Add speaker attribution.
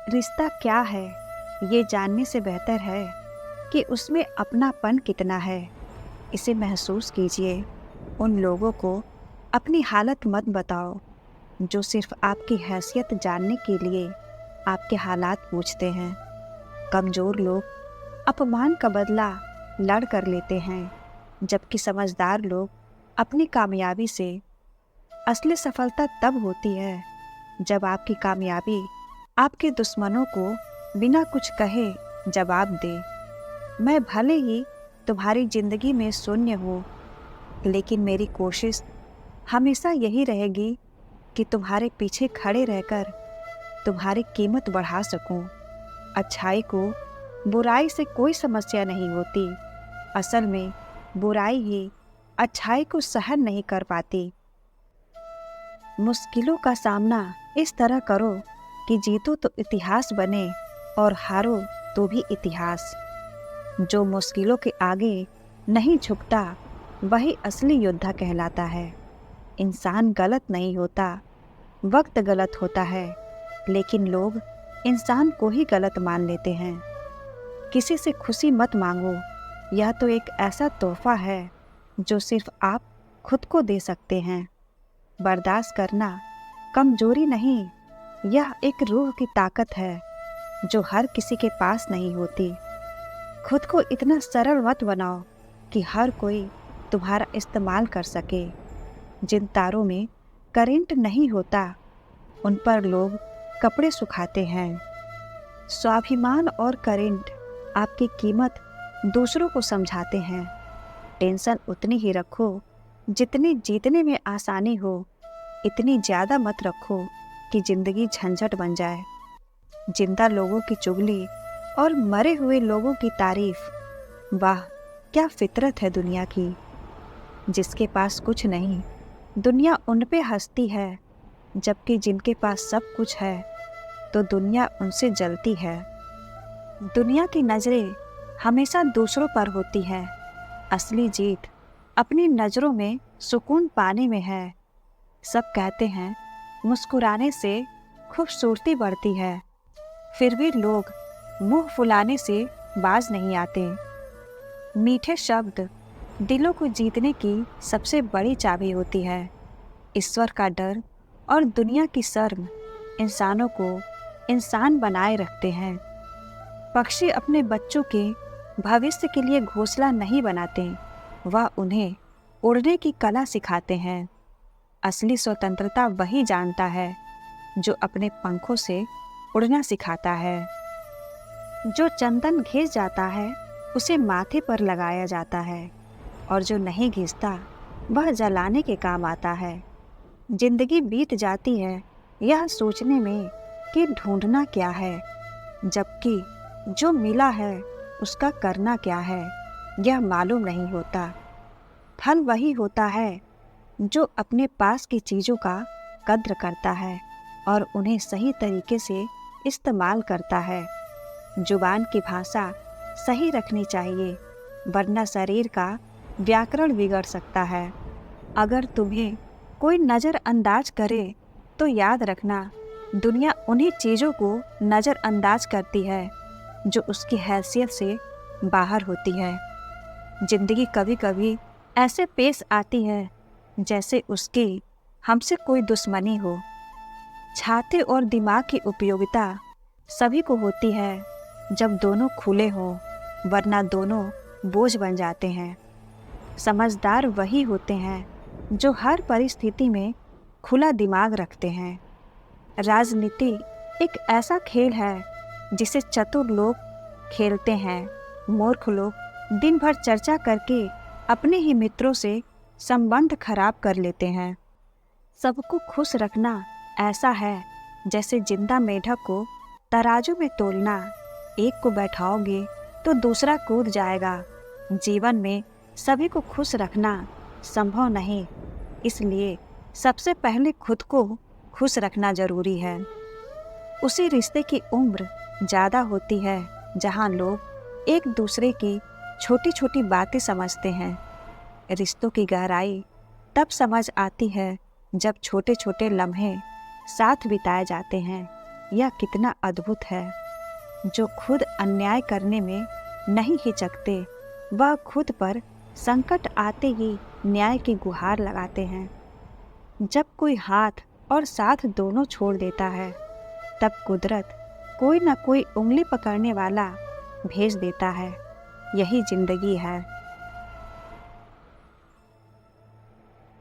Speaker 1: रिश्ता क्या है ये जानने से बेहतर है कि उसमें अपनापन कितना है, इसे महसूस कीजिए। उन लोगों को अपनी हालत मत बताओ जो सिर्फ आपकी हैसियत जानने के लिए आपके हालात पूछते हैं। कमज़ोर लोग अपमान का बदला लड़ कर लेते हैं, जबकि समझदार लोग अपनी कामयाबी से असली सफलता तब होती है जब आपकी कामयाबी आपके दुश्मनों को बिना कुछ कहे जवाब दे। मैं भले ही तुम्हारी जिंदगी में शून्य हूँ, लेकिन मेरी कोशिश हमेशा यही रहेगी कि तुम्हारे पीछे खड़े रहकर तुम्हारी कीमत बढ़ा सकूं। अच्छाई को बुराई से कोई समस्या नहीं होती। असल में बुराई ही अच्छाई को सहन नहीं कर पाती। मुश्किलों का सामना इस तरह करो कि जीतो तो इतिहास बने और हारो तो भी इतिहास। जो मुश्किलों के आगे नहीं झुकता वही असली योद्धा कहलाता है। इंसान गलत नहीं होता, वक्त गलत होता है, लेकिन लोग इंसान को ही गलत मान लेते हैं। किसी से खुशी मत मांगो, यह तो एक ऐसा तोहफा है जो सिर्फ आप खुद को दे सकते हैं। बर्दाश्त करना कमजोरी नहीं, यह एक रूह की ताकत है जो हर किसी के पास नहीं होती। खुद को इतना सरल मत बनाओ कि हर कोई तुम्हारा इस्तेमाल कर सके। जिन तारों में करंट नहीं होता उन पर लोग कपड़े सुखाते हैं। स्वाभिमान और करंट आपकी कीमत दूसरों को समझाते हैं। टेंशन उतनी ही रखो जितनी जीतने में आसानी हो, इतनी ज़्यादा मत रखो कि ज़िंदगी झंझट बन जाए। जिंदा लोगों की चुगली और मरे हुए लोगों की तारीफ, वाह क्या फितरत है दुनिया की। जिसके पास कुछ नहीं, दुनिया उन पे हंसती है, जबकि जिनके पास सब कुछ है तो दुनिया उनसे जलती है। दुनिया की नज़रें हमेशा दूसरों पर होती है, असली जीत अपनी नज़रों में सुकून पाने में है। सब कहते हैं मुस्कुराने से खूबसूरती बढ़ती है, फिर भी लोग मुंह फुलाने से बाज नहीं आते। मीठे शब्द दिलों को जीतने की सबसे बड़ी चाबी होती है। ईश्वर का डर और दुनिया की शर्म इंसानों को इंसान बनाए रखते हैं। पक्षी अपने बच्चों के भविष्य के लिए घोंसला नहीं बनाते, वह उन्हें उड़ने की कला सिखाते हैं। असली स्वतंत्रता वही जानता है जो अपने पंखों से उड़ना सिखाता है। जो चंदन घिस जाता है उसे माथे पर लगाया जाता है, और जो नहीं घिसता वह जलाने के काम आता है। जिंदगी बीत जाती है यह सोचने में कि ढूंढना क्या है, जबकि जो मिला है उसका करना क्या है यह मालूम नहीं होता। फल वही होता है जो अपने पास की चीज़ों का कद्र करता है और उन्हें सही तरीके से इस्तेमाल करता है। जुबान की भाषा सही रखनी चाहिए, वरना शरीर का व्याकरण बिगड़ सकता है। अगर तुम्हें कोई नज़रअंदाज करे तो याद रखना, दुनिया उन्हीं चीज़ों को नज़रअंदाज करती है जो उसकी हैसियत से बाहर होती है। जिंदगी कभी कभी ऐसे पेश आती है जैसे उसकी हमसे कोई दुश्मनी हो। छाती और दिमाग की उपयोगिता सभी को होती है जब दोनों खुले हों, वरना दोनों बोझ बन जाते हैं। समझदार वही होते हैं जो हर परिस्थिति में खुला दिमाग रखते हैं। राजनीति एक ऐसा खेल है जिसे चतुर लोग खेलते हैं। मूर्ख लोग दिन भर चर्चा करके अपने ही मित्रों से संबंध खराब कर लेते हैं। सबको खुश रखना ऐसा है जैसे जिंदा मेढक को तराजू में तोलना। एक को बैठाओगे तो दूसरा कूद जाएगा। जीवन में सभी को खुश रखना संभव नहीं, इसलिए सबसे पहले खुद को खुश रखना जरूरी है। उसी रिश्ते की उम्र ज़्यादा होती है जहाँ लोग एक दूसरे की छोटी छोटी बातें समझते हैं। रिश्तों की गहराई तब समझ आती है जब छोटे छोटे लम्हे साथ बिताए जाते हैं। यह कितना अद्भुत है। जो खुद अन्याय करने में नहीं हिचकते, वह खुद पर संकट आते ही न्याय की गुहार लगाते हैं। जब कोई हाथ और साथ दोनों छोड़ देता है, तब कुदरत कोई न कोई उंगली पकड़ने वाला भेज देता है। यही जिंदगी है।